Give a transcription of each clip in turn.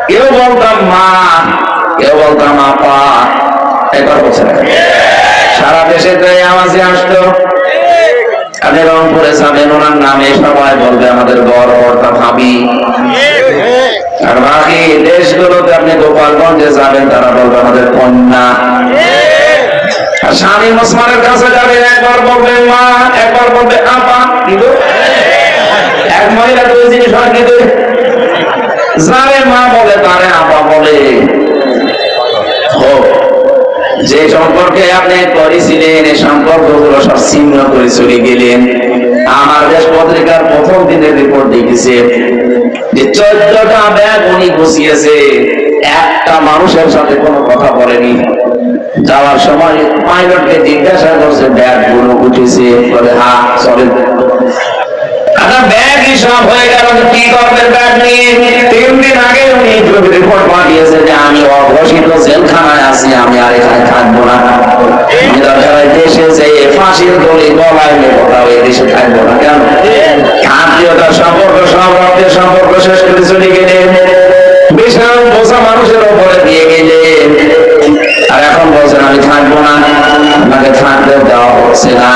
কেউ বলতাম মা, কেউ বলতাম আপা। একবার বলছে সারা দেশে তো এই আওয়াজে আসতো। আপনি রংপুরে যাবেন, ওনার নামে সবাই বলবে আমাদের বড় বড়টা ভাবি। আর বাকি দেশগুলোতে আপনি গোপালগঞ্জে যাবেন, তারা বলবে আমাদের কন্যা। আর স্বামী ওসমানের কাছে যাবেন, একবার বলবে মা, একবার বলবে আপা। কিন্তু এক মহিলা দুই জিনিস হয়, কিন্তু যারে মা বলে তারে আপা বলে। যে সম্পর্কে আপনি করেছিলেন, এই সম্পর্কগুলো সব ছিন্ন করে চলে গেলেন। আমার দেশ পত্রিকার প্রথম দিনের রিপোর্ট দেখেছে যে 14টা ব্যাগ উনি গুছিয়েছে, একটা মানুষের সাথে কোনো কথা বলেনি। যাওয়ার সময় পাইলটকে জিজ্ঞাসা করছে ব্যাগ গুলো উঠেছে, বলে হ্যাঁ চলেন। ব্যাগ হিসাব হয়ে গেল, কি করবেন ব্যাগ নিয়ে? 3 দিন আগে উনি রিপোর্ট পাঠিয়েছে যে আমি অঘোষিত জেলখানায় আছি, আমি আর এখানে থাকবো না। আমি দরকার দেশে যে ফাঁসির দড়ি গলায় কোথাও এই দেশে থাকবো না। কেন? আত্মীয়তার সম্পর্ক, সব রক্তের সম্পর্ক শেষ করে চলে গেলেন, বিশাল বোঝা মানুষের উপরে দিয়ে গেলেন। আর এখন বলছেন আমি থাকবো না, আপনাকে থাকতে দেওয়া হচ্ছে না।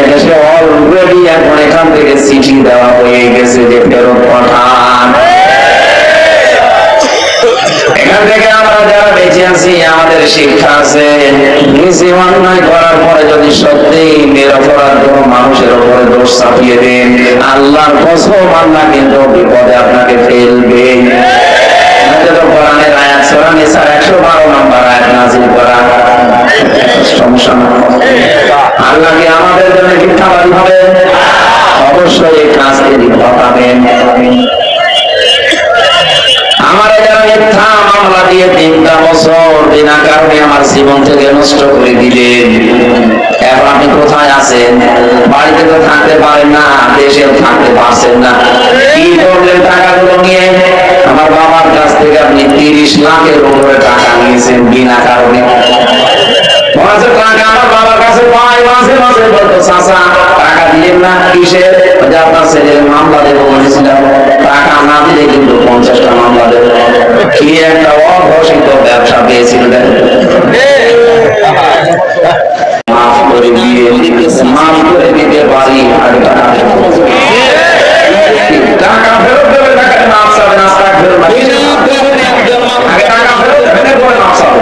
দেশে অলরেডি এখন এখান থেকে চিঠি দেওয়া হয়ে গেছে যে ফেরত পাঠান। এখান থেকে আমরা যারা বেঁচে আছি, আমাদের শিক্ষা আছে, নিজে অন্যায় করার পরে যদি সত্যি নিরপরাধ কোনো মানুষের উপরে দোষ চাপিয়ে দেন, আল্লাহর কসম আল্লাহ কিন্তু বিপদে আপনাকে ফেলবে। কোরআনের আয়াত সূরা নিসার 112 নম্বর আয়াত নাযিল করা। সমস্যা না, আল্লাহ কি আমাদের জন্য মিথ্যাবাদী হবে? অবশ্যই এই কাজ তিনি ঘটাবেন। আমার যারা মিথ্যা মামলা দিয়ে 3টা বছর বিনা কারণে আমার জীবন থেকে নষ্ট করে দিলেন, এখন আপনি কোথায় আছেন? বাড়িতে তো থাকতে পারেন না, দেশেও থাকতে পারছেন না। কি করলেন টাকাগুলো নিয়ে? আমার বাবার কাছ থেকে আপনি 30 লাখের উপরে টাকা নিয়েছেন বিনা কারণে। টাকা আমার বাবার কাছে পাই, মাঝে মাঝে বলতো চাচা টাকা দিলেন না, কিসের? আপনার ছেলের মামলা দেবো বলেছিলাম, টাকা না দিলে কিন্তু 50টা মামলা দেবো। কি একটা অঘোষিত ব্যবসা পেয়েছিল। মাফ করে দিয়ে মাফ করে দিতে পারি, আর টাকা ফেরত দেবে, টাকা মাফ চাবে না, টাকা ফেরত আগে টাকা ফেরত দেবে, পরে মাফ চাবে।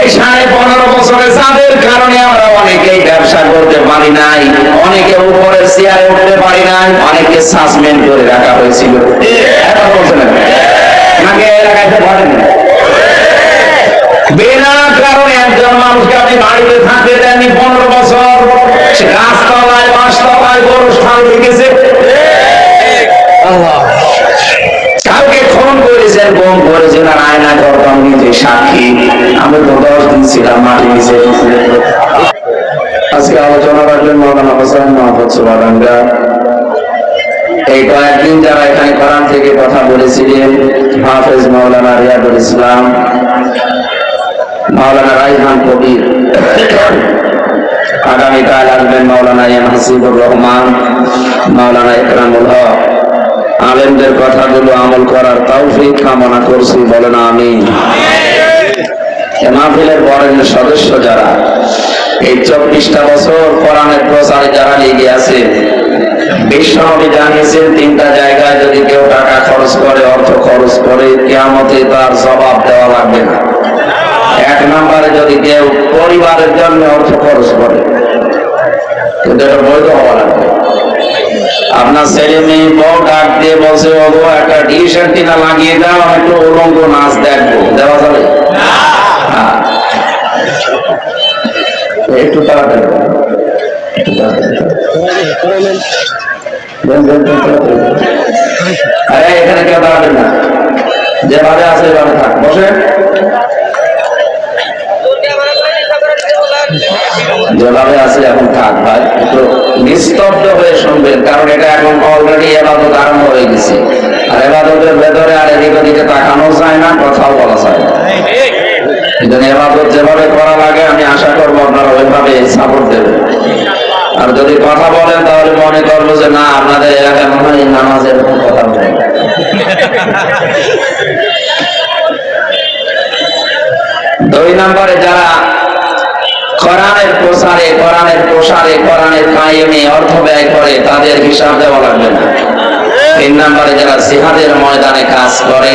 এই 15.5 বছরে যাদের কারণে আমরা অনেকেই ব্যবসা করতে পারি নাই, অনেকে উপরের চেয়ারে উঠতে পারি নাই, অনেকে সাসপেন্ড করে রাখা হয়েছিল। এখন বলছেন নাকি লাগাইতে পারেন বিনা কারণে একজন মানুষকে আপনি বাড়িতে থাকতে দেননি 15 বছর, গাছতলায় বাঁশতলায় গরুস্থান লিখেছে। কাউকে খুন করেছেন, গুম করেছেন, আর আয়না করতাম নিজে সাক্ষী। আমি তো 10 দিন ছিলাম মাটি নিচে। আজকে আলোচনা রাখলেন মাওলানা হোসেন মাহমুদ সুবহানাল্লাহ। এই কয়েকদিন যারা এখানে কোরআন থেকে কথা বলেছিলেন, হাফেজ মাওলানা রিয়াদুল ইসলাম, মাওলানা রাইহান কবির, আগামীকাল আসবেন মাওলানা এম হাসিবুর রহমান, মাওলানা ইকরামুল হক। আলেমদের কথাগুলো আমল করার তৌফিক কামনা করছি, বলেন আমিন। মাহফিলের বরেণ্য সদস্য যারা এই 24টা বছর কোরআনের প্রচারে যারা লেগে আছে, বিশ্বনবী জানিয়েছেন 3টা জায়গায় যদি কেউ টাকা খরচ করে, অর্থ খরচ করে, কিয়ামতে তার জবাব দেওয়া লাগবে না। 1 নম্বরে যদি কেউ পরিবারের জন্য অর্থ খরচ করে, কিন্তু এটা বৈধ হওয়া লাগবে। আপনার ছেলে মেয়ে বউ ডাক দিয়ে বলছে ওগো একটা ডিশ অ্যান্টিনা লাগিয়ে দাও, একটু উলঙ্গ নাচ দেখবো, দেওয়া যাবে? একটু তাড়াতাড়ি আরে এখানে কেউ দাঁড়াবেন না, যেভাবে আছে এভাবে থাক, বসে যেভাবে আছে এখন থাক ভাই, একটু নিস্তব্ধ হয়ে শুনবেন, কারণ এটা এখন অলরেডি ইবাদত আরম্ভ হয়ে গেছে। আর ইবাদতের ভেতরে আর এদিক ওদিকে তাকানো যায় না, কথাও বলা যায় না। ইবাদত যেভাবে করা লাগে আমি আশা করবো আপনারা ওইভাবে সাপোর্ট দেবেন। আর আর যদি কথা বলেন তাহলে মনে করবো যে না আপনাদের এলাকায় মনে হয় নামাজের কথা বলেন। দুই নম্বরে যারা কোরআনের প্রসারে, কোরআনের প্রসারে, কোরআনের কায়েমে অর্থ ব্যয় করে তাদের হিসাব দেওয়া লাগবে না। তিন নম্বরে যারা জিহাদের ময়দানে কাজ করে,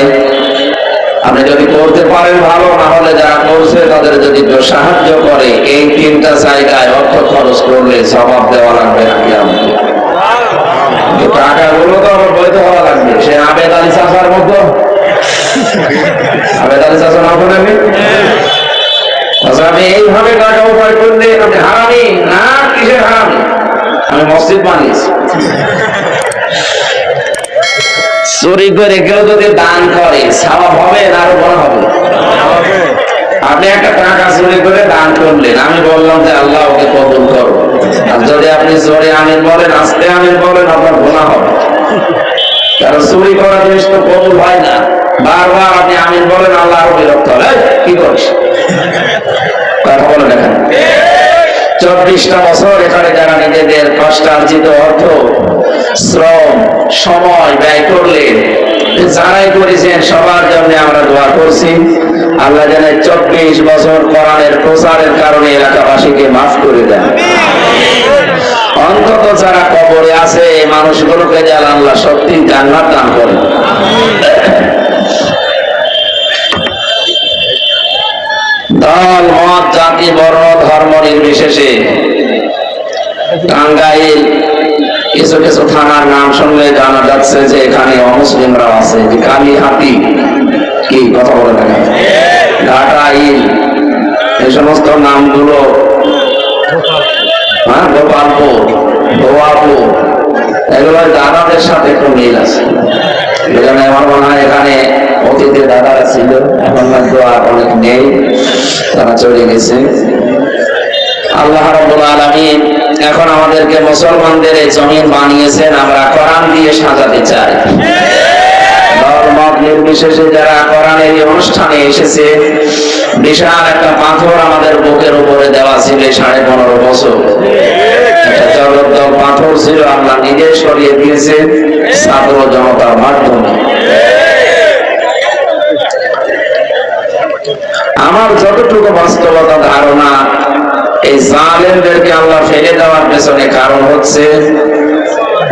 আপনি যদি করতে পারেন ভালো, না হলে যারা করছে তাদের যদি কেউ সাহায্য করে, এই তিনটা জায়গায় অর্থ খরচ করলে জবাব দেওয়া লাগবে না। টাকাগুলো তো আবার বৈধ হওয়া লাগবে। সে আবেদ আলী চাষার মতো, আবেদ আলী চাষা না বলে আমি এইভাবে টাকা উপায় করলে আপনি হারামি না, কিসের হারামি? আমি মসজিদ বানিয়েছি। চুরি করে কেউ যদি দান করে সওয়াব হবে না আরো বড় হবে? আপনি একটা টাকা চুরি করে দান করলেন, আমি বললাম যে আল্লাহ ওকে কবুল করো, আর যদি আপনি জোরে আমিন বলেন, আস্তে আমিন বলেন, আপনার গুনাহ হবে। কারণ চুরি করা জিনিস তো কবুল হয় না। বারবার আপনি আমিন বলেন, আল্লাহ আরো বিরক্ত হবে, কি করিস কথা বলে দেখেন। 24টা বছর এখানে যারা নিজেদের কষ্টার্জিত অর্থ, শ্রম, সময় ব্যয় করলেন, যারাই করেছেন সবার জন্য আমরা দোয়া করছি। আল্লাহ যেন 24 বছর কোরআনের প্রচারের কারণে এলাকাবাসীকে মাফ করে দেন। অন্তত যারা কবরে আছে এই মানুষগুলোকে যেন আল্লাহ সত্যি জান্নাত দান করেন। দল, মত, জাতি, বর্ণ, ধর্ম নির্বিশেষে টাঙ্গাইল কিছু কিছু থানার নাম শুনলে জানা যাচ্ছে যে এখানে অমুসলিমরা আছে। কালীহাতি, কি কথা বলে থাকে, ঘাটাইল, এই সমস্ত নামগুলো, গোপালপুর, ধোয়াপুর, এগুলো দাদাদের সাথে একটু মিল আছে। এখানে আমার মনে হয় এখানে অতীতে দাদারা ছিল, এখন হয়তো আর অনেক নেই, তারা চলে গেছে। আল্লাহ রাব্বুল আলামিন এখন আমাদেরকে মুসলমানদের এই জমিন বানিয়েছেন, আমরা কোরআন দিয়ে সাজাতে চাই। ধর্ম নির্বিশেষে যারা কোরআনের এই অনুষ্ঠানে এসেছে, বিশাল একটা পাথর আমাদের বুকের উপরে দেওয়া ছিল 15.5 বছর। একটা জগদ্দল পাথর ছিল, আল্লাহ নিজে সরিয়ে দিয়েছে ছাত্র জনতার মাধ্যমে। আমার যতটুকু বাস্তবতা ধারণা, এই জালেমদেরকে আল্লাহ ফেলে দেওয়ার পেছনে কারণ হচ্ছে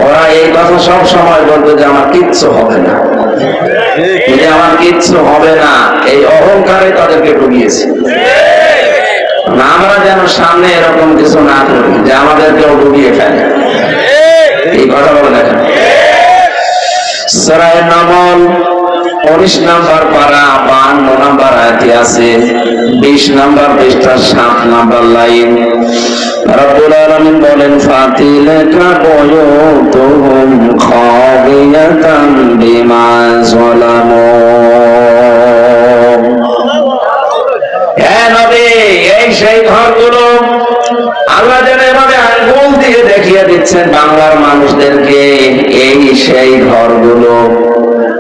ওরা এই কথা সব সময় বলতো যে আমার কিচ্ছু হবে না, আমার কিচ্ছু হবে না, এই অহংকারে তাদেরকে ডুবিয়েছে। আমরা যেন সামনে এরকম কিছু না করি যে আমাদেরকেও ডুবিয়ে ফেলে। এই কথা বলে দেখেন, সূরা নামল 19 নম্বর পারা 52 নম্বর আয়াতে আছে, 20 নম্বর পৃষ্ঠা 7 নম্বর লাইন। রব্বুল আলামিন বলেন, ফাতিলাকা বুয়ুতুহুম খাবিয়াতান বিমা যালামু। হে নবী, এই সেই ঘরগুলো আল্লাহ যেন এভাবে আঙ্গুল দিয়ে দেখিয়ে দিচ্ছেন বাংলার মানুষদেরকে, এই সেই ঘরগুলো।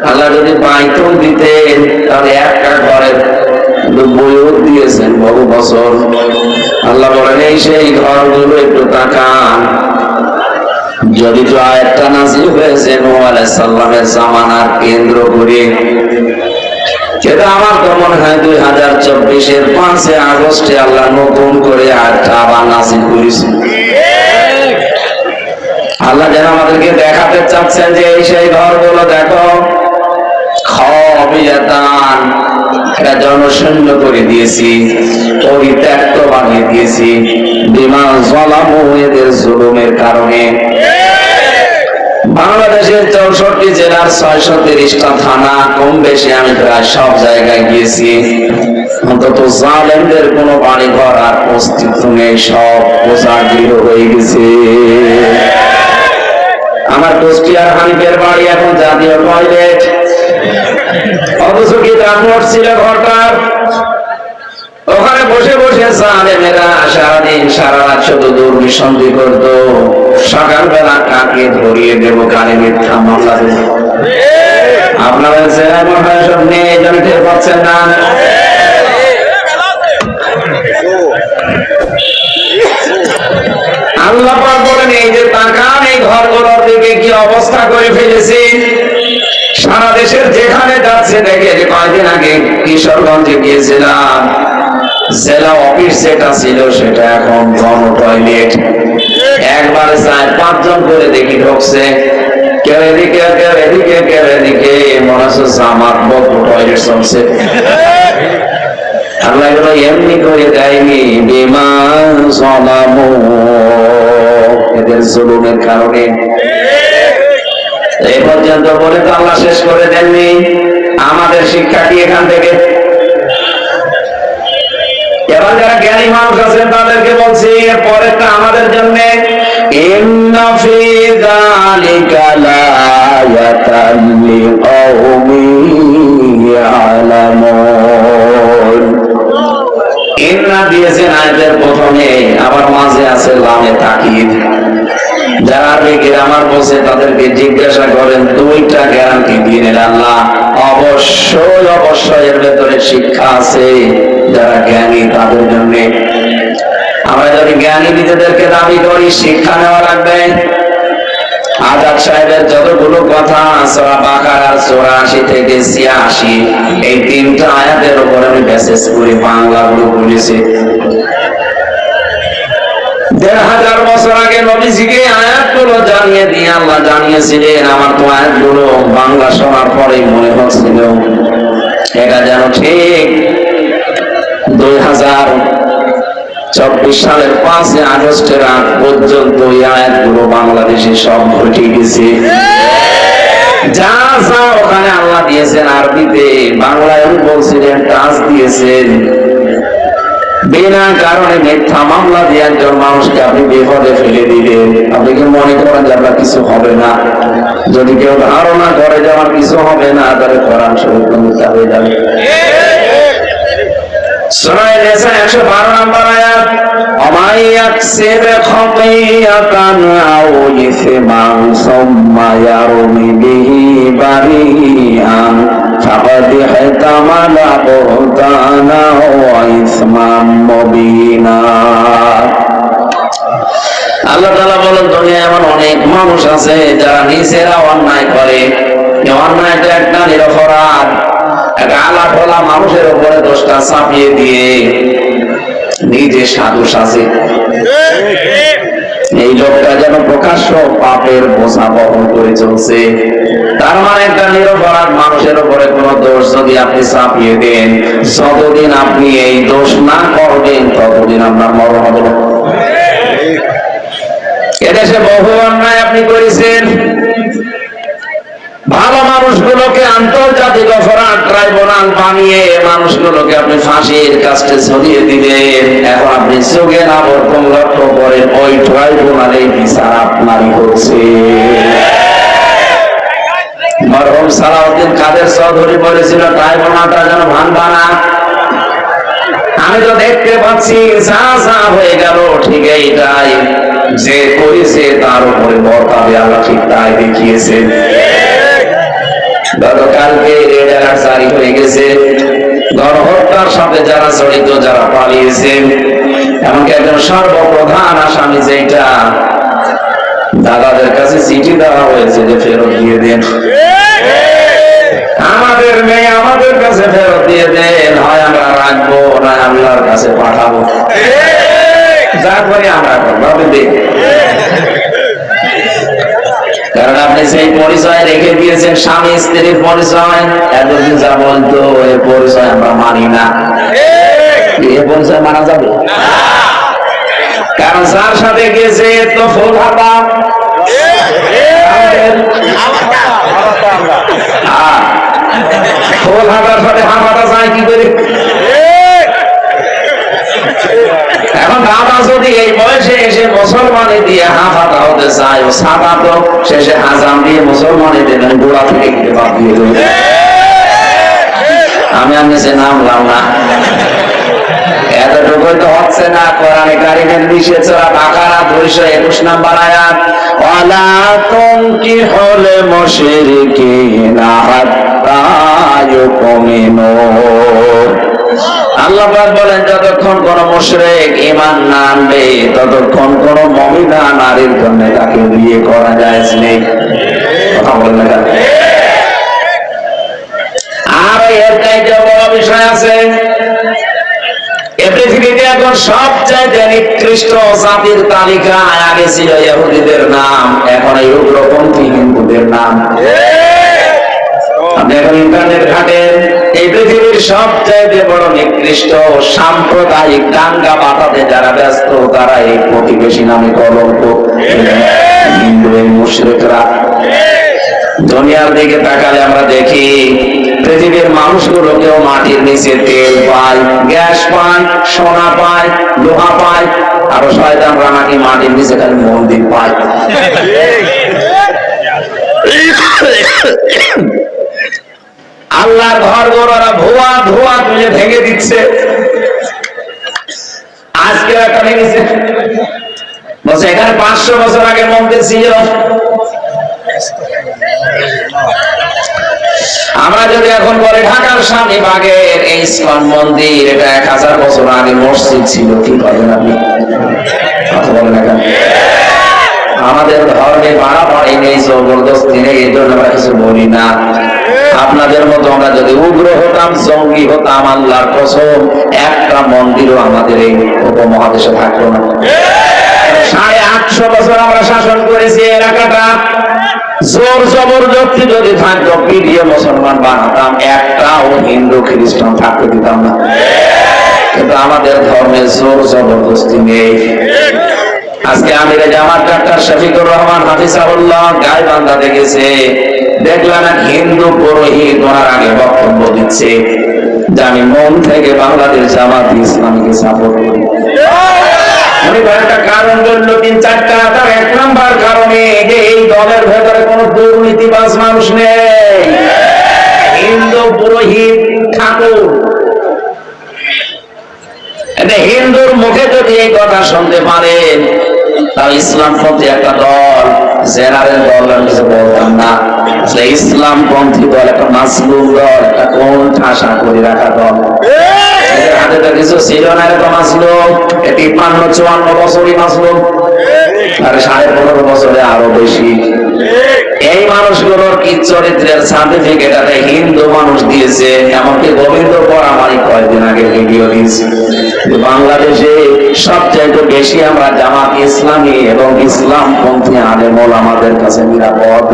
আল্লাহ যদি বাইতুল দিতেন তাহলে একটা ঘরের বইও দিয়েছেন বহু বছর। আল্লাহ বলেন এই সেই ঘরগুলো, একটু তাকান। যদি তো আয়াতটা নাযিল হয়েছে নূহ আলাইহিস সালামের জামানার কেন্দ্র করে, সেটা আমার তো মনে হয় 2024-এর 5 আগস্টে আল্লাহ নতুন করে আয়াতটা আবার নাযিল করেছেন। আল্লাহ যেন আমাদেরকে দেখাতে চাচ্ছেন যে এই সেই ঘরগুলো দেখো, খাবিয়াতান, এটা জনশূন্য করে দিয়েছি, পরিত্যক্ত বানিয়ে দিয়েছি, বিমা যালামু, এদের জুলুমের কারণে। বাংলাদেশের 64 জেলার 630টা থানা, কম বেশি আমি প্রায় সব জায়গায় গিয়েছি। অন্তত জালেমদের কোনো বাড়ি ঘর আর অস্তিত্ব নেই, সব উজাড় হয়ে গেছে। আমার কুষ্টিয়ার হানিফের বাড়ি এখন জাতীয় টয়লেট, অথচ কি রান্নার ছিল ঘরটার। ওখানে বসে বসে জালেমেরা সারাদিন সারা রাত শুধু দুর্বিসন্ধি করতো। সকালবেলা কাকে ধরিয়ে দেব, কানে মিথ্যা মামলা দেব। আপনাদের জেলায় মনে হয় সব নেই, এই জন্য টের পাচ্ছেন না। আল্লাহ পাক ঘরগুলোর দিকে কি অবস্থা করে ফেলেছি। সারা দেশের যেখানে যাচ্ছে দেখে, যে কয়েকদিন আগে কিশোরগঞ্জে গিয়েছিলাম, জেলা অফিস যেটা ছিল সেটা এখন গণ টয়লেট। একবারে 4-5 জন করে দেখি ঢুকছে, কেউ এদিকে কেউ এদিকে কেউ এদিকে, মনে হচ্ছে জামাত বদ্ধ টয়লেট চলছে। আল্লাহ এগুলো এমনি করে দেয়নি, বিমান সালামু, এদের জুলুমের কারণে। এই পর্যন্ত বলে তো আল্লাহ শেষ করে দেননি। আমাদের শিক্ষা কি এখান থেকে? এবার যারা জ্ঞানী মানুষ আছেন তাদেরকে বলছি, এর পরেরটা আমাদের জন্য। ইন্না ফি যালিকা লায়াতাল লিকাউমিন ইয়ালামুন। ইন্না দিয়েছেন আয়াতের প্রথমে, আবার মাঝে আছে লামে তাকিদ। যারা আরবি গ্রামার বলছে তাদেরকে জিজ্ঞাসা করেন, দুইটা গ্যারান্টি দিলেন আল্লাহ, অবশ্যই অবশ্যই এর ভেতরে শিক্ষা আছে যারা জ্ঞানী তাদের জন্য। আমরা যদি জ্ঞানী নিজেদেরকে দাবি করি, শিক্ষা নেওয়া লাগবে। আজাদ সাহেবের যতগুলো কথা সূরা বাকারার 84 থেকে 86, এই 3টা আয়াতের উপর আমি মেসেজ করে বাংলাগুলো বলেছি। 1500 বছর আগে নবীজিকে আয়াতগুলো জানিয়ে দিয়ে আল্লাহ জানিয়েছিলেন। আমার তো আয়াতগুলো বাংলা শোনার পরেই মনে হচ্ছিল এটা যেন ঠিক 2024 সালের 5 আগস্টের আগ পর্যন্ত এই আয়াতগুলো বাংলাদেশে সব ঘটে গেছে। যা যা ওখানে আল্লাহ দিয়েছেন আরবিতে, বাংলায় বলছিলেন টাচ দিয়েছেন। বিনা কারণে মিথ্যা মামলা দিয়ে একজন মানুষকে আপনি বিপদে ফেলে দিলেন। আপনি কি মনে করেন যে আপনার কিছু হবে না? যদি কেউ ধারণা করে যে আমার কিছু হবে না, তাহলে কোরআন শরীফ মিথ্যা হয়ে যাবে। সূরা নিসা 112 নম্বর আয়াত, ওমাই ইয়াকসিব খাতিয়াতান আও ইসমান সুম্মা ইয়ারমি বিহি বারিআন ফাকাদ ইহতামালা বুহতানা ওয়া ইসমান মুবিনা। আল্লাহ তাআলা বলেন, দুনিয়ায় এমন অনেক মানুষ আছে যারা নিজেরা অন্যায় করে। অন্যায়টা একটা নিরপরাধ, একটা আলাফলা মানুষের উপরে দোষটা চাপিয়ে দিয়ে নিজে সাধু সাজে। এই লোকটা যেন প্রকাশ্য পাপের বোঝা বহন করে চলছে। তার মানে একটা নিরপরাধ মানুষের উপরে কোন দোষ যদি আপনি চাপিয়ে দেন, যতদিন আপনি এই দোষ না করবেন ততদিন আপনার মরণ হবে না। এদেশে বহু অন্যায় আপনি করেছেন, ভালো মানুষগুলোকে আন্তর্জাতিক অপরাধ ট্রাইব্যুনাল বানিয়ে মানুষগুলোকে আপনি ফাঁসির কাস্টে ঝুলিয়ে দিলেন। এখন আপনি চোখে না বর্তমান লক্ষ্য করেন ওই ট্রাইব্যুনালে বিচার আপনারই হচ্ছে। মরহুম সালাউদ্দিন কাদের চৌধুরী বলেছিল, ট্রাইব্যুনালটা যেন ভাঙবা না। আমি তো দেখতে পাচ্ছি যা যা হয়ে গেল ঠিক এইটাই, যে করেছে তার উপরে বর্তাবে আল্লাহ ঠিক তাই দেখিয়েছেন। গতকালকে রেড অ্যালার্ট জারি হয়ে গেছে। গণহত্যার সাথে যারা জড়িত, যারা পালিয়েছেন, এমনকি একজন সর্বপ্রধান আসামি, যেটা দাদাদের কাছে চিঠি দেওয়া হয়েছে যে ফেরত দিয়ে দেন, আমাদের মেয়ে আমাদের কাছে ফেরত দিয়ে দেন, হয় আমরা রাখবো না আল্লাহর কাছে পাঠাবো, যা করে আমরা করবো। কারণ আপনি সেই পরিচয় রেখে দিয়েছেন, স্বামী স্ত্রীর পরিচয়, এতদিন যা বলতো এই পরিচয় আমরা মানি না। এই পরিচয় মানা যাবে? কারণ যার সাথে গেছে তো ফুল হাতা, ফুল হাতার সাথে হাতা যায় কি করে? এখন দাদা যদি এই বয়সে এসে মুসলমানে দিয়ে হাফাতা হতে চায়, ও সাদা তো শেষে হাজাম দিয়ে মুসলমানে দেবেন, গোড়া থেকে কেটে বাদ দিয়ে দেবেন। আমি আর নিচে নামলাম না, এতটুকুই তো হচ্ছে না। কোরআনে কারিমের নিষেধ সূরা বাকারা 221 নম্বর আয়াত, ওয়ালা তুনকিহুল মুশরিকিনা হাত্তা ইউমিনু। আল্লাহ পাক বলেন যতক্ষণ কোন মুশরিক ঈমান না আনবে ততক্ষণ কোন মুমিনা নারীর জন্য তাকে বিয়ে করা জায়েজ নেই। কথা বলেন না? আর এর চাইতে বড় বিষয় আছে, এই পৃথিবীতে এখন সবচেয়ে নিকৃষ্ট জাতির তালিকায় আগে ছিল ইহুদিদের নাম, এখন এই উগ্রপন্থী হিন্দুদের নাম। আপনি এখন ইন্টারনেট ঘাটেন, এই পৃথিবীর সবচেয়ে বড় নিকৃষ্ট সাম্প্রদায়িক দাঙ্গা বাঁধাতে যারা ব্যস্ত তারা এই প্রতিবেশী নামে কলঙ্ক হিন্দু এই মুশরিকরা। দুনিয়ার দিকে তাকালে আমরা দেখি পৃথিবীর মানুষগুলোকেও মাটির নিচে তেল পায়, গ্যাস পায়, সোনা পায়, লোহা পায়, আরো শয়তানরা নাকি মাটির নিচে খালি মন্দির পায়। আল্লাহর ঘর ওরা ধোয়া ধোয়া তুলে ভেঙে দিচ্ছে। আজকে একটা ভেঙেছে, বলছে এখানে 500 বছর আগে মন্দির ছিল। আমরা যদি এখন বলে ঢাকার শামীবাগের এই ইসলাম মন্দির, এটা 1000 বছর আগে মসজিদ ছিল, কি বলেন আপনি? কথা বলেন না কেন? আমাদের ধর্মে বাড়াবাড়ি নেই, জবরদস্তি নেই, এই জন্য আমরা কিছু বলি না। আপনাদের মতো আমরা যদি উগ্র হতাম, জঙ্গি হতাম, আল্লাহর কসম একটা মন্দিরও আমাদের এই উপমহাদেশে থাকতো না। 850 বছর আমরা শাসন করেছি এলাকাটা, জোর জবরদস্তি যদি থাকতো পিটিয়ে মুসলমান বানাতাম, একটাও হিন্দু খ্রিস্টান থাকতে দিতাম না। কিন্তু আমাদের ধর্মে জোর জবরদস্তি নেই। আজকে আমিরে জামাত ডাক্তার শফিকুর রহমান হাফিজাহুল্লাহ গাইবান্ধা দেখেছে, দেখলাম এক হিন্দু পুরোহিত ওনার আগে বক্তব্য দিচ্ছে যে আমি মন থেকে বাংলাদেশ জামাত ইসলামীকে সাপোর্ট করি। উনি একটা কারণ বললো 3-4টা। তার 1 নাম্বার কারণে যে এই দলের ভেতরে কোন দুর্নীতিবাজ মানুষ নেই, হিন্দু পুরোহিত ঠাকুর। হিন্দুর মুখে যদি এই কথা শুনতে পারেন, তাহলে ইসলামপন্থী একটা দল, জেনারেল দল আমি কিছু বলতাম না, ইসলামপন্থী দল একটা মাসলুম দল, একটা কোন ঠাসা করে রাখা দল। হাতে তো কিছু ছিল না এরকম মাসলুম, 53-54 বছরই মাসলুম, আর 15.5 বছরে আরো বেশি। এই মানুষগুলোর কি চরিত্রের সার্টিফিকেট আছে হিন্দু মানুষ দিয়েছে। এমনকি গোবিন্দ পরামারি কয়েকদিন আগে ভিডিও দিয়েছে, বাংলাদেশে সবচাইতে বেশি আমরা জামাত ইসলামী এবং ইসলামপন্থী আলেম ওলামাদের কাছে নিরাপদ।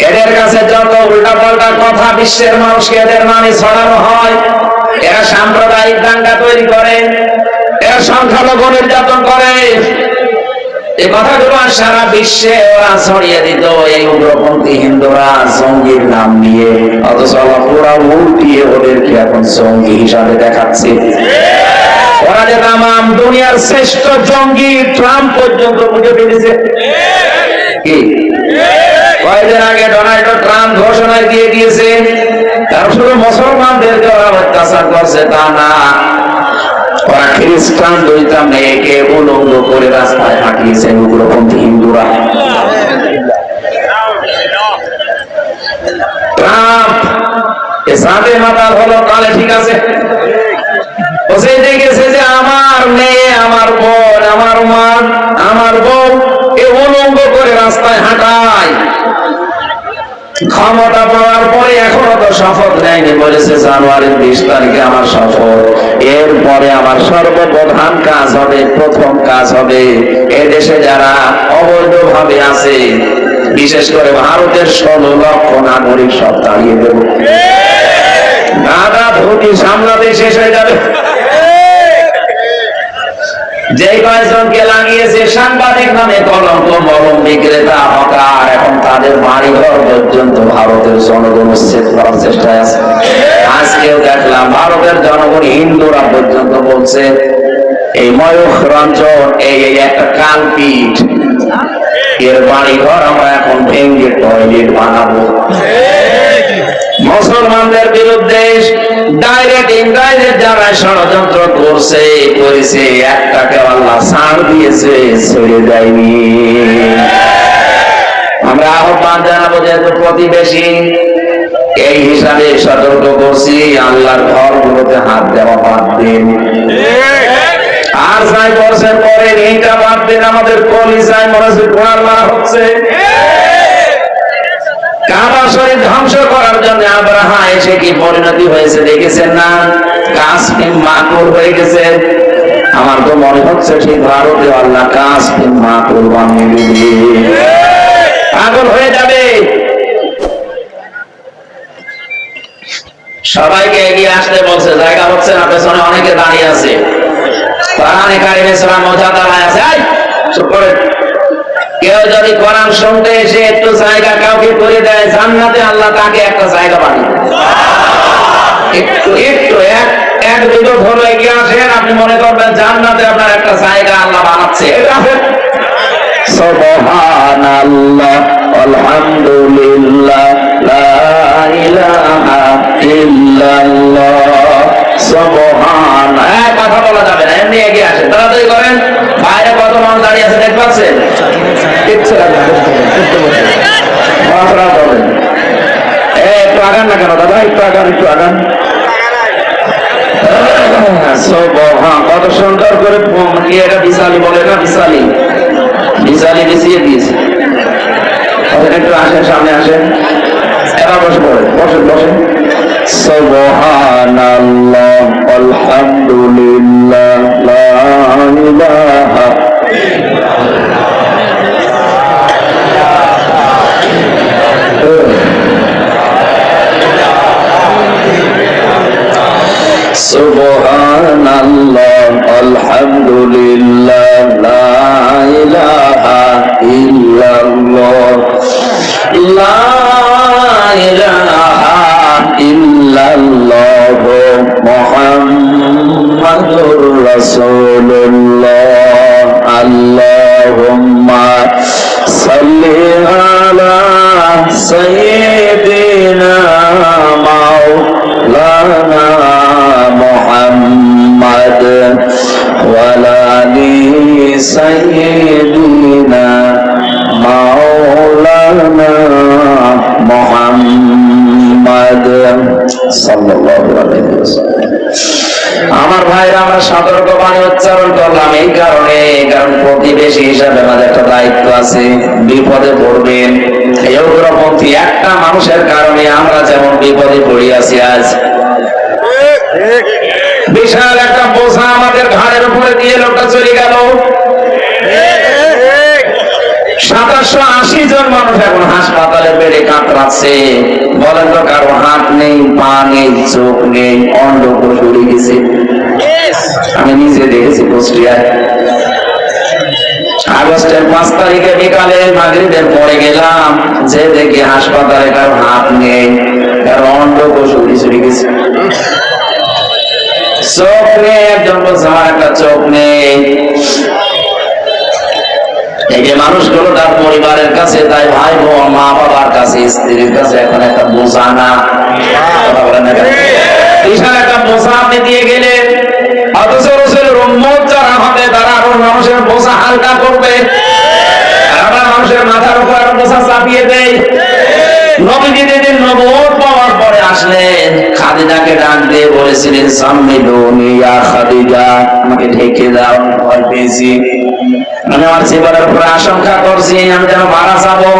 এদের কাছে যত উল্টাপাল্টা কথা বিশ্বের মানুষকে এদের নামে ছড়ানো হয়, এরা সাম্প্রদায়িক দাঙ্গা তৈরি করে, এরা সংখ্যালঘু নির্যাতন করে, এই কথাগুলো সারা বিশ্বে ওরা ছড়িয়ে দিত এই উগ্রপন্থী হিন্দুরা জঙ্গির নাম নিয়ে। অথচ পুরা উল্টিয়ে ওদেরকে এখন জঙ্গি হিসাবে দেখাচ্ছে। ওরা যে তাম দুনিয়ার শ্রেষ্ঠ জঙ্গি ট্রাম্প পর্যন্ত বুঝে ফেলেছে। কি কয়েকদিন আগে ডোনাল্ড ট্রাম্প ঘোষণা দিয়ে দিয়েছে, তার শুধু মুসলমানদেরকে ওরা অত্যাচার করছে তা না, ওরা খ্রিস্টান দুইটা মেয়েকে উলঙ্গ করে রাস্তায় হাঁটিয়েছে উগ্রপন্থী হিন্দুরা। ট্রাম্প সাথে মাতাল হলো, তাহলে ঠিক আছে, সে দেখেছে যে আমার মেয়ে, আমার বোন, আমার মা, আমার বউ এ উলঙ্গ করে রাস্তায় হাঁটায়। ক্ষমতা পাওয়ার পরে এখনো তো শপথ নেয়নি, বলেছে জানুয়ারির 20 তারিখে আমার শপথ। এরপরে আমার সর্বপ্রধান কাজ হবে, প্রথম কাজ হবে এদেশে যারা অবৈধভাবে আছে, বিশেষ করে ভারতের 16 লক্ষ নাগরিক সব তাড়িয়ে দেব। দাদা ধুতি সামলাতে শেষ হয়ে যাবে। যে কয়েকজনকে লাগিয়েছে সাংবাদিক নামে কলঙ্ক, মলম বিক্রেতা, হকার, এখন তাদের বাড়িঘর পর্যন্ত ভারতের জনগণ উচ্ছেদ করার চেষ্টায় আছে। আজকেও দেখলাম ভারতের জনগণ হিন্দুরা পর্যন্ত বলছে এই ময়ূখ রঞ্জন এই একটা কালপিট, এর বাড়িঘর আমরা এখন ভেঙে টয়লেট বানাবো। মুসলমানদের বিরুদ্ধে ডাইরেক্ট ইনডাইরেক্ট যারা ষড়যন্ত্র করেছে, একটাকে আল্লাহ ছাড় দিয়েছে, ছেড়ে দেয়নি। আমরা আহ্বান জানাবো যেহেতু প্রতিবেশী, এই হিসাবে সতর্ক করছি, আল্লাহর ঘরগুলোতে হাত দেওয়া বাদ দিন। আর যাই করছেন করেন, এইটা বাদ দিন। আমাদের কলিজায় মরাসির কোরআন মারা হচ্ছে। কাবা শরীফ ধ্বংস করার জন্য আব্রাহা এসে কি পরিণতি হয়েছে দেখেছেন না? কাসফিন মাকুর হয়ে গেছে। আমার তো মনে হচ্ছে ঠিক ভারতে আল্লাহ কাসফিন মাকুর বানিয়ে দিবে, পাগল হয়ে যাবে। সবাইকে এগিয়ে আসতে বলছে, জায়গা হচ্ছে না, পেছনে অনেকে দাঁড়িয়ে আছে। কোরআনে কারিমে সূরা মুজাদালায় আছে, এই চুপ করে। কেউ যদি কোরআন শুনতে এসে একটু জায়গা কাউকে করে দেয়, জান্নাতে আল্লাহ তাকে একটা জায়গা বানিয়ে দেয়। একটু একটু এক বিগত হলো এগিয়ে আসেন, আপনি মনে করবেন জান্নাতে আপনার একটা জায়গা আল্লাহ বানাচ্ছে। সুবহানাল্লাহ আলহামদুলিল্লাহ লা ইলাহা ইল্লাল্লাহ সুবহানাল্লাহ। কথা বলা যাবে না, এমনি এগিয়ে আসেন, তাড়াতাড়ি করেন। বাইরে কত মানুষ দাঁড়িয়ে আছে দেখতে পাচ্ছেন? কিচ্ছু লাগবে না, একটু আগান না কেন দাদা, একটু আগান, একটু আগান। কত সুন্দর করে কি এটা বিশালি বলে না, বিশালি বিছিয়ে দিয়েছে। একটু আসেন, সামনে আসেন, এবার বসে পড়েন, বসেন বসেন। সুবহানাল্লাহ আলহামদুলিল্লাহ লা ইলাহা সুবহানাল্লাহ আলহামদুলিল্লাহ লা ইলাহা ইল্লাল্লাহ লা ইলাহা ইল্লাল্লাহ মুহাম্মাদুর রাসূলুল্লাহ। আল্লাহুম্মা সাল্লি আলা সাইয়্যিদিনা মাওলানা মুহাম্মাদ ওয়া আলি সাইয়্যিদিনা মাওলানা মুহাম্মাদ সাল্লাল্লাহু আলাইহি ওয়াসাল্লাম। আমার ভাইরা, আমরা সতর্ক বাণী উচ্চারণ করলাম এই কারণে, কারণ প্রতিবেশী হিসাবে আমাদের একটা দায়িত্ব আছে। বিপদে পড়বেন, এই উগ্রপন্থী একটা মানুষের কারণে আমরা যেমন বিপদে পড়ে আছি আজ। বিশাল একটা বোঝা আমাদের ঘাড়ের উপরে দিয়ে লোকটা চলে গেল। 780 জন মানুষ এখন হাসপাতালে বেড়ে কাতরাচ্ছে। বলেন তো, কারো হাত নেই, পা নেই, চোখ নেই, অন্ধকোষ উড়ে গেছে। আমি নিজে দেখেছি কুষ্টিয়ায়। আগস্টের 5 তারিখে বিকালে মাগরিবের পরে গেলাম, যে দেখি হাসপাতালে কারো হাত নেই, কারো অন্ধকোষ উড়ে গেছে। চোখ নেই, একজন বলছে আমার একটা চোখ নেই। এই যে মানুষগুলো তার পরিবারের কাছে, তাই ভাই বোন, মা বাবার কাছে, স্ত্রীর কাছে এখন একটা বোঝা না। কথা বলেন না কেন? বিশাল একটা বোঝা আপনি দিয়ে গেলেন, অথচ রাসূলের উম্মত যারা হবে তারা আরো মানুষের বোঝা হালকা করবে। আমরা মানুষের মাথার উপর আরো বোঝা চাপিয়ে দেই। নবীজি যেদিন নবুয়ত পাওয়ার পরে আসলেন, খাদিজাকে ডাক দিয়ে বলেছিলেন, সাম্মিলুনি ইয়া খাদিজা, আমাকে ঢেকে দাও, ভয় পেয়েছি, আমি আমার জীবনের উপর আশঙ্কা করছি, আমি যেন মারা যাবো।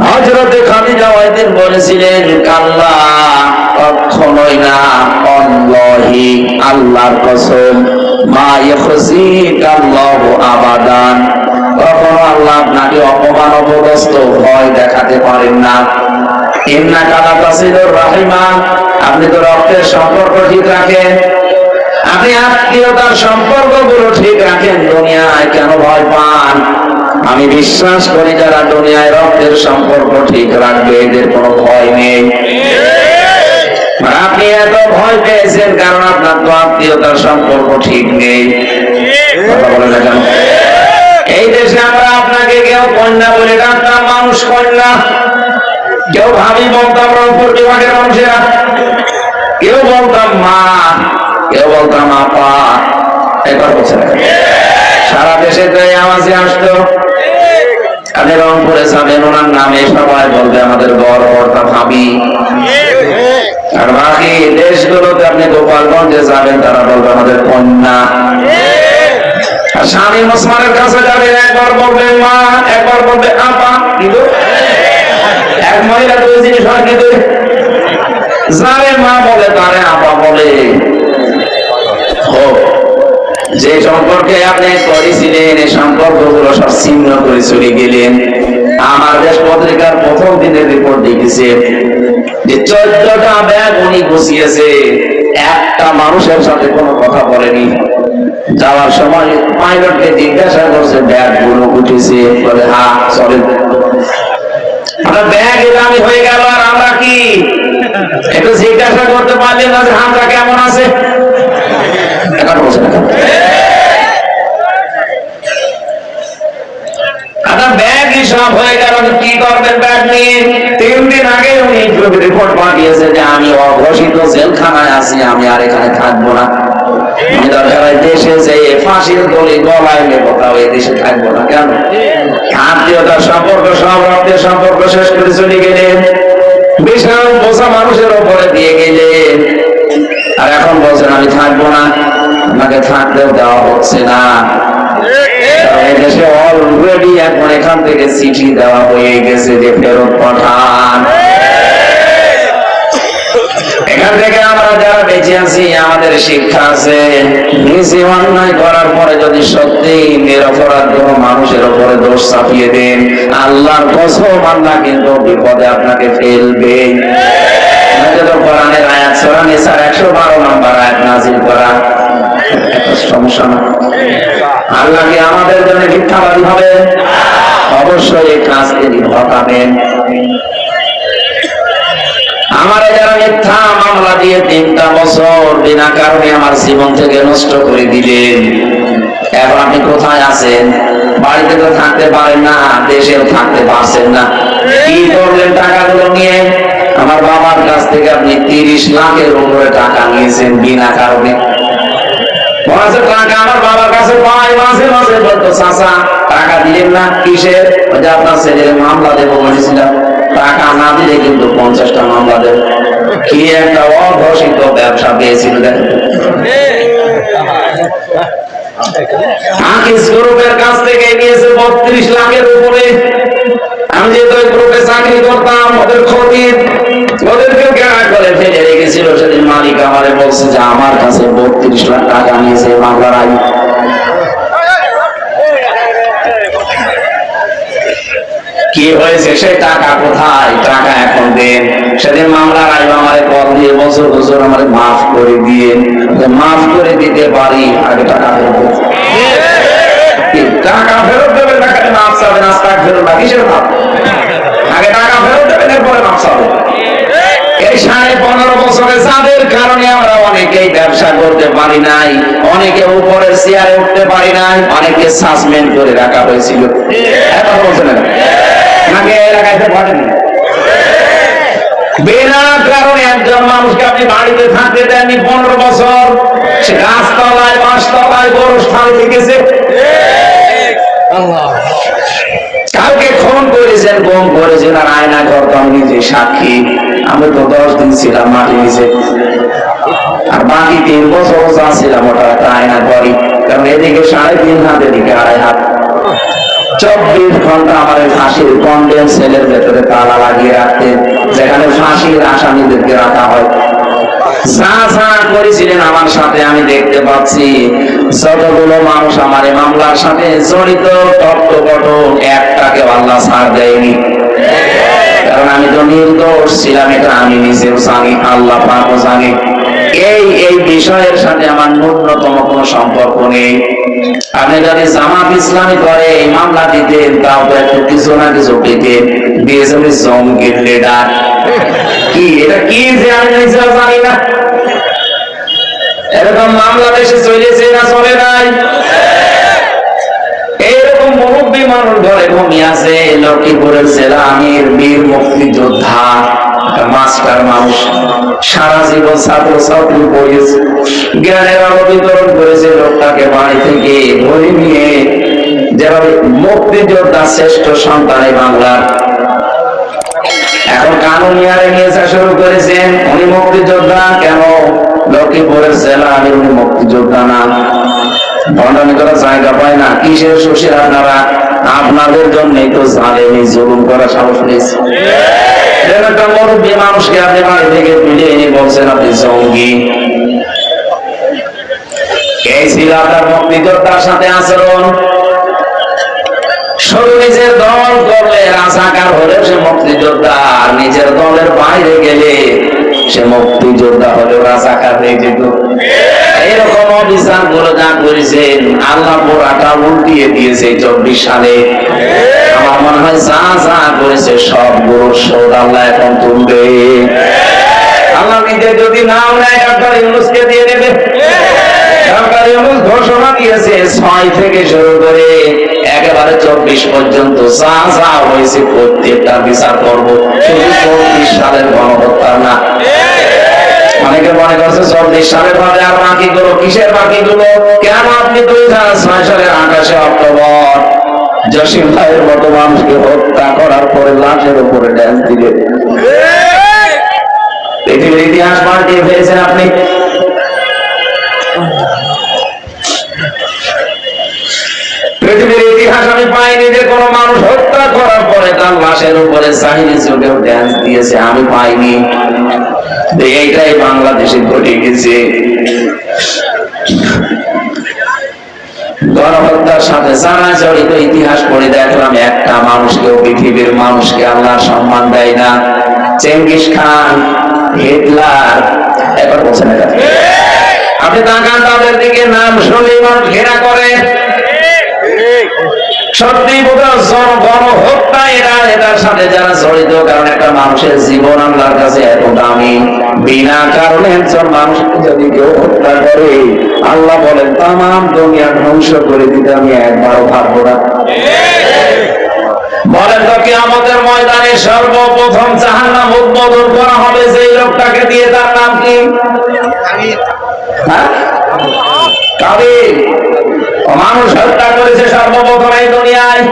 হযরতে খাদিজা ওই দিন বলেছিলেন, কাল্লা, কখনোই না, আল্লাহি, আল্লাহর কসম, মা ইয়াখজিকাল্লাহু আবাদান, কখনো আল্লাহ আপনাকে অপমান অপদস্থ ভয় দেখাতে পারেন না। ইন্নাকা লাতাসিলুর রাহিমা, আপনি তো রক্তের সম্পর্ক ঠিক রাখেন, আপনি আত্মীয়তার সম্পর্কগুলো ঠিক রাখেন, দুনিয়ায় কেন ভয় পান? আমি বিশ্বাস করি যারা দুনিয়ায় রক্তের সম্পর্ক ঠিক রাখবে এদের কোনো ভয় নেই। আপনি এত ভয় পেয়েছেন কারণ আপনার তো আত্মীয়তার সম্পর্ক ঠিক নেই। কথা বলে না কেন? এই দেশে আমরা আপনাকে কেউ কন্যা বলে ডাকতাম, মানুষ কন্যা, কেউ ভাবি বলতাম রংপুর বিভাগের মানুষেরা, কেউ বলতাম মা, কেউ বলতাম আপা। একবার বলছে সারা দেশে তো এই আওয়াজে আসতো। আপনি রংপুরে যাবেন, ওনার নামে সবাই বলবে আমাদের বড় বড় ভাবি। যে যাবেন তারা বলবে আমাদের কন্যা। আর স্বামী ওসমানের কাছে যাবেন, একবার বলবে মা, একবার বলবে আপা। কিন্তু এক মহিলা দুই জিনিস হয়, কিন্তু যারে মা বলে তারে আপা বলে। যে সম্পর্কে আপনি করেছিলেন এই সম্পর্কগুলো সব ছিন্ন করে চলে গেলেন। আমার দেশ পত্রিকার প্রথম দিনের রিপোর্ট দেখেছে যে 14টা ব্যাগ উনি গুছিয়েছে, একটা মানুষের সাথে কোনো কথা বলেনি। যাওয়ার সময় পাইলটকে জিজ্ঞাসা করছে ব্যাগ গুলো উঠেছে, বলে হ্যাঁ চলে। আমরা ব্যাগ এলামি হয়ে গেল, আর আমরা কি একটু জিজ্ঞাসা করতে পারলেন না যে আমরা কেমন আছে? এখন বলছে না ব্যাগ হিসাব হয়ে গেল, কি করবেন ব্যাগ নিয়ে? 3 দিন আগে উনি রিপোর্ট পাঠিয়েছে যে আমি অঘোষিত জেলখানায় আছি, আমি আর এখানে থাকবো না। আমি দরকার দেশে যে ফাঁসির গলি গলায় নেবো, তাও এই দেশে থাকবো না। কেন? আত্মীয়তার সম্পর্ক, সব রক্তের সম্পর্ক শেষ করে চলে গেলেন, বিশাল বোঝা মানুষের ওপরে দিয়ে গেলেন, আর এখন বলছেন আমি থাকবো না। আপনাকে থাকতেও দেওয়া হচ্ছে না। দেশে অলরেডি এখন এখান থেকে চিঠি দেওয়া হয়ে গেছে যে ফেরত পাঠান। এখান থেকে আমরা যারা বেঁচে আছি আমাদের শিক্ষা আছে, নিজে অন্যায় করার পরে যদি সত্যি নিরপরাধ কোনো মানুষের উপরে দোষ চাপিয়ে দেন, আল্লাহর কসম আল্লাহ কিন্তু বিপদে আপনাকে ফেলবে। কোরআনের আয়াত সূরা নিসার 112 নম্বর আয়াত নাযিল করা সমস্যা না। আল্লাহ কি আমাদের জন্য মিথ্যাবাদী হবে? অবশ্যই এই কাজ তিনি ঘটাবেন। আমার যারা মিথ্যা মামলা দিয়ে 3টা বছর বিনা কারণে আমার জীবন থেকে নষ্ট করে দিলেন, এখন আপনি কোথায় আছেন? বাড়িতে তো থাকতে পারেন না, দেশেও থাকতে পারছেন না। কি করলেন টাকাগুলো নিয়ে? আমার বাবার কাছ থেকে আপনি 30 লাখের উপরে টাকা নিয়েছেন বিনা কারণে। টাকা আমার বাবার কাছে পাই, মাঝে মাঝে বলতো চাচা টাকা দিলেন না, কিসের? আপনার ছেলের মামলা দেবো বলেছিলাম, টাকা না দিলে কিন্তু 50টা মামলা দেব। কি একটা অঘোষিত ব্যবসা পেয়েছিল দেখেন। আকিস গ্রুপের কাছ থেকে নিয়েছে 32 লাখের উপরে। আমি যেহেতু ওই গ্রুপে চাকরি করতাম, ওদের খতিব ওদেরকেও কেনা করে ফেলে রেখেছিল। সেদিন মালিক আমারে বলছে যে আমার কাছে 32 লাখ টাকা নিয়েছে মামলার আগে। কি হয়েছে? সেই টাকা কোথায়? টাকা এখন দেন। সেদিন মামলার আগে আমারে কল দিয়ে বছর বছর আমারে মাফ করে দিয়ে, মাফ করে দিতে পারি, আগে টাকা ফেরত দেন। টাকা ফেরত দেবেন না, খালি মাফ চাবেন, আস্তাক ফেরত না, কিসের মাফ? আগে টাকা ফেরত দেবেন, এরপরে মাফ চাবেন। এই 15.5 বছরে যাদের কারণে আমরা অনেকেই ব্যবসা করতে পারি নাই, অনেকে উপরের চেয়ারে উঠতে পারি নাই, অনেকে সাসপেন্ড করে রাখা হয়েছিল। এখন বলছেন নাকি এলাকায় পারেনি? বিনা কারণে একজন মানুষকে আপনি বাড়িতে থাকতে দেননি 15 বছর, সে গাছতলায় বাঁশতলায় গরু স্থান লিখেছে। কাউকে খুন করেছেন, গুম করেছেন, আর আয়না করতাম নিজে সাক্ষী। আমি তো 10 দিন ছিলাম মাটি নিচে, আর বাকি 3 বছর যা ছিলাম ওটা একটা আয়না করি, কারণ এদিকে 3.5 হাত, এদিকে 2.5 হাত। 24 ঘন্টা আমার ফাঁসির কন্ডেম সেলের ভেতরে তালা লাগিয়ে রাখতেন, যেখানে ফাঁসির আসামিদেরকে রাখা হয়। যা যা করেছিলেন আমার সাথে আমি দেখতে পাচ্ছি। যতগুলো মানুষ আমার এই মামলার সাথে জড়িত, তত্ত্বগঠন একটাকে আল্লাহ ছাড় দেয়নি। কারণ আমি তো নির্দোষ ছিলাম, এটা আমি নিজেও জানি, আল্লাহ পাকও জানে। এই বিষয়ের সাথে আমার ন্যূনতম কোনো সম্পর্ক নেই। আপনি যদি জামাত ইসলামী করে এই মামলা দিতেন, তাও তো একটু কিছু না কিছু পেতেন। দিয়েছেন জঙ্গির লিডার। কি এটা কি যে আমি নিজেও জানি না। এরকম মামলা দেশে চলেছে না চলে নাই? এইরকম মুরব্বী মানুষ ঘরে ঘুমিয়ে আছে। লক্ষ্মীপুরের জেলা আমির, বীর মুক্তিযোদ্ধা, মাস্টার মানুষ, সারা জীবন ছাত্র ছাত্রী পড়িয়েছে, জ্ঞানের আলো বিতরণ করেছে। লোকটাকে বাড়ি থেকে ধরে নিয়ে যেভাবে মুক্তিযোদ্ধা শ্রেষ্ঠ সন্তান এই বাংলার, এখন কানুনিয়ারে নিয়ে আসা শুরু করেছেন। উনি মুক্তিযোদ্ধা কেন? লক্ষ্মীপুরের জেলা আমির উনি মুক্তিযোদ্ধা না, ভণ্ডামি করার জায়গা পায় না। কিসের সুশীল আপনারা? আপনাদের জন্যই তো জালেমি জুলুম করা সাহস নিয়েছে। একটা মুরব্বী মানুষকে আপনি বাড়ি থেকে তুলে এনে বলছেন আপনি জঙ্গি। এই ছিল আপনার মুক্তিযোদ্ধার সাথে আচরণ। শুধু নিজের দল করলে রাজাকার হলেও সে মুক্তিযোদ্ধা, আর নিজের দলের বাইরে গেলে সে মুক্তিযোদ্ধা হলেও রাজাকার হয়ে যেত। এরকম অবিচার গুলো যা করেছেন আল্লাহ পুরাটা উল্টিয়ে দিয়েছে 24 সালে। আমার মনে হয় যা যা করেছে সবগুলোর শোধ আল্লাহ এখন তুলবে। আল্লাহ নিজে যদি নাম নেয় ডক্টর ইউনূসকে দিয়ে দেবে। ডক্টর ইউনূস ঘোষণা দিয়েছে 6 থেকে শুরু করে একেবারে 24 পর্যন্ত যা যা হয়েছে প্রত্যেকটা বিচার করবো, শুধু 24 সালের গণহত্যা না। অনেকে মনে করছে 24 সালের পরে আর বাকিগুলো কিসের বাকিগুলো? কেন আপনি 2006 সালের 28 অক্টোবর জসিম ভাইয়ের মতো মানুষকে হত্যা করার পরে লাশের উপরে ড্যান্স দিলেন? পৃথিবীর ইতিহাস পাল্টিয়ে ফেলেছেন আপনি। পৃথিবীর ইতিহাস আমি পাইনি যে কোন মানুষ হত্যা করার পরে তার লাশের উপরে চাইনিজ যুগেও ড্যান্স দিয়েছে, আমি পাইনি। এইটাই বাংলাদেশে ঘটে গেছে। গণহত্যার সাথে যারা জড়িত ইতিহাস পড়ে দেখলাম একটা মানুষকেও, পৃথিবীর মানুষকে আল্লাহ সম্মান দেয় না। চেঙ্গিস খান, হিটলার, একবার বলছেন এটা আপনি তাকান তাদের দিকে, নাম শুনলেই মানুষ ঘৃণা করে। সত্যি গণহত্যা এটার সাথে যারা জড়িত, কারণ একটা মানুষের জীবন আল্লাহর কাছে এত দামি। বিনা কারণে একজন মানুষকে যদি কেউ হত্যা করে, আল্লাহ বলেন তামাম দুনিয়া ধ্বংস করে দিতে আমি একবারও ভাববো না। বলেন তো কিয়ামতের ময়দানে সর্বপ্রথম জাহান্নাম উদ্বোধন করা হবে যে লোকটাকে দিয়ে, তার নাম কি? কাবিল। মানুষ হত্যা করেছে সর্বপ্রথম এই দুনিয়ায়।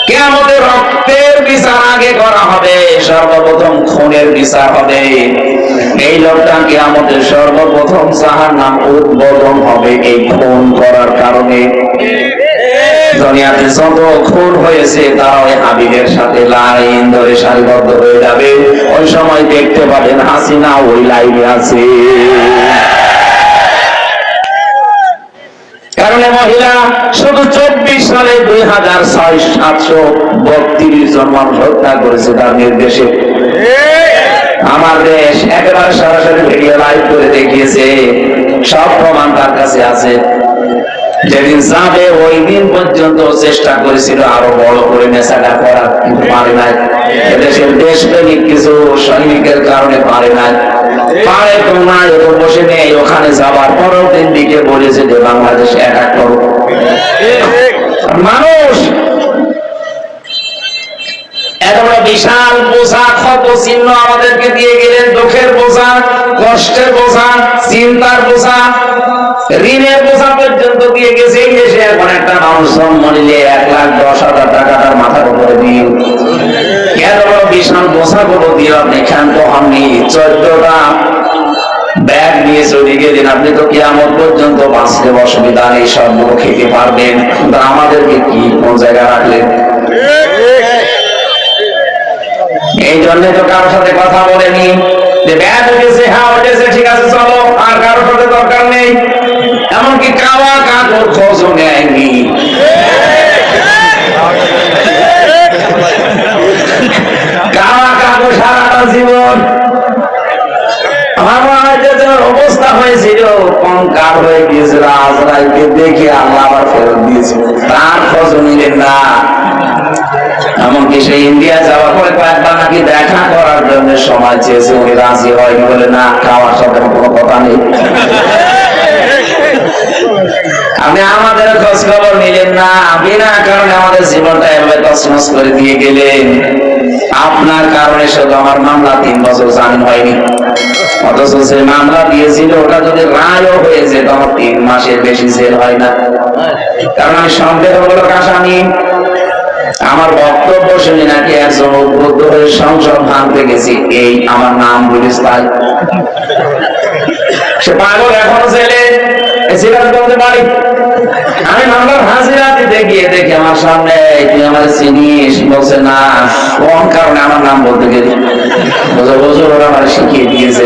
কিয়ামতের রক্তের বিচার আগে করা হবে, সর্বপ্রথম খুনের বিচার হবে। এই লোকটা কিয়ামতের সর্বপ্রথম জাহান্নাম উদ্বোধন হবে এই খুন করার কারণে। দুনিয়াতে যত খুন হয়েছে তারা ওই হাবিবের সাথে লাইন ধরে সারিবদ্ধ হয়ে যাবে। ওই সময় দেখতে পাবেন হাসিনা ওই লাইনে আছে। কারণে মহিলা শুধু 24 সালে 2632 জন মানুষ হত্যা করেছে তার নির্দেশে। আমার দেশ একেবারে সরাসরি ভিডিও লাইভ করে দেখিয়েছে, সব প্রমাণ তার কাছে আছে। যেদিন যাবে ওই দিন পর্যন্ত চেষ্টা করেছিল আরো বড় করে নেশাটা করার, কিন্তু পারে নাই। এদেশের দেশপ্রেমিক কিছু সৈনিকের কারণে পারে নাই। পারে তো না, বসে নেই। ওখানে যাবার পরেও দিন দিকে বলেছে যে বাংলাদেশ অ্যাটাক করো। মানুষ এত বড় বিশাল বোঝা, ক্ষত চিহ্ন আমাদেরকে দিয়ে গেলেন। দুঃখের বোঝা, কষ্টের বোঝা, চিন্তার বোঝা, ঋণের বোঝা পর্যন্ত দিয়ে গেছে। এই দেশে এখন একটা মানুষ জন্ম নিলে 1,10,000 টাকাটা মাথার উপরে দিয়ে এত বড় বিশাল বোঝা গুলো দিয়ে আপনি ক্ষান্ত হননি। 14টা ব্যাগ নিয়ে চলে গেলেন। আপনি তো কিয়ামত পর্যন্ত বাঁচতে অসুবিধা নেই, সবগুলো খেতে পারবেন, কিন্তু আমাদেরকে কি কোন জায়গায় রাখলেন? এই জন্য তো কারোর সাথে কথা বলেনি যে ব্যাগ উঠেছে, হ্যাঁ উঠেছে, ঠিক আছে চলো, আর কারোর সাথে দরকার নেই। এমনকি কাওয়া কাকুর খোঁজও নেয়নি। কাওয়া কাকু সারাটা জীবন আমার অবস্থা হয়েছিল, কঙ্কাল হয়ে গিয়েছিল। আজরাইলকে দেখে আল্লাহ আবার ফেরত দিয়েছিল, তার খোঁজও নিলেন না। এমনকি সে ইন্ডিয়া যাওয়ার পরে কয়েকবার নাকি দেখা করার জন্য সময় চেয়েছে, উনি রাজি হয়নি বলে না, খাওয়ার সাথে কোনো কথা নেই। আপনি আমাদের খোঁজ খবর নিলেন না, বিনা কারণে আমাদের জীবনটা এভাবে তছনছ করে দিয়ে গেলেন। আপনার কারণে শুধু আমার মামলা 3 বছর জামিন হয়নি, অথচ সে মামলা দিয়েছিল ওটা যদি রায়ও হয়ে যেত আমার 3 মাসের বেশি জেল হয় না। কারণ আমি সন্দেহমূলক আসামি। আমার বক্তব্য শুনে নাকি একজন উদ্বুদ্ধ হয়ে সংসদ ভাঙতে গেছি, এই আমার নাম বলিস তাই। সে পাগল এখনো ছেলে করতে পারি। আমি মামলার হাজিরা দিতে গিয়ে দেখি আমার সামনে তুই আমার চিনিস, বলছে না, কোন কারণে আমার নাম বলতে গেলি? ওরা আমার শিখিয়ে দিয়েছে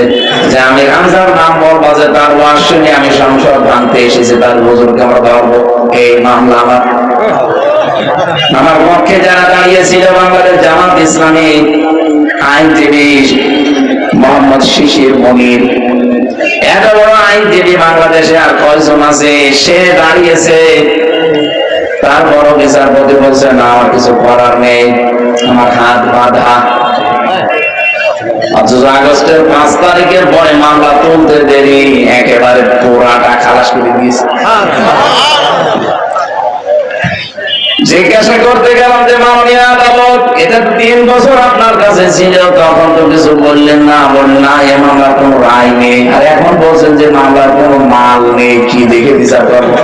যে আমি যার নাম বলবো যে তার ওয়াজ শুনে আমি সংসদ ভাঙতে এসেছি, তার হুজুরকে আমরা ধরবো। এই মামলা আমার পক্ষে যারা দাঁড়িয়েছিল বাংলাদেশ জামাত ইসলামী আইনজীবী মোহাম্মদ শিশির মনির, এত বড় আইনজীবী বাংলাদেশে আর কয়জন আছে? সে দাঁড়িয়েছে, তারপরও বিচারপতি বলছে না আমার কিছু করার নেই, আমার হাত বাঁধা। অথচ আগস্টের 5 তারিখের পরে মামলা তুলতে দেরি, একেবারে পুরাটা খালাস করে দিয়েছে। জিজ্ঞাসা করতে গেলাম যে মাননীয় আদালত, এটা 3 বছর আপনার কাছে ছিল, তখন তো কিছু বললেন না। বললেন না, এ মামলার কোনো রায় নেই। আর এখন বলছেন যে মামলার কোনো মাল নেই, কি দেখে বিচার করবো?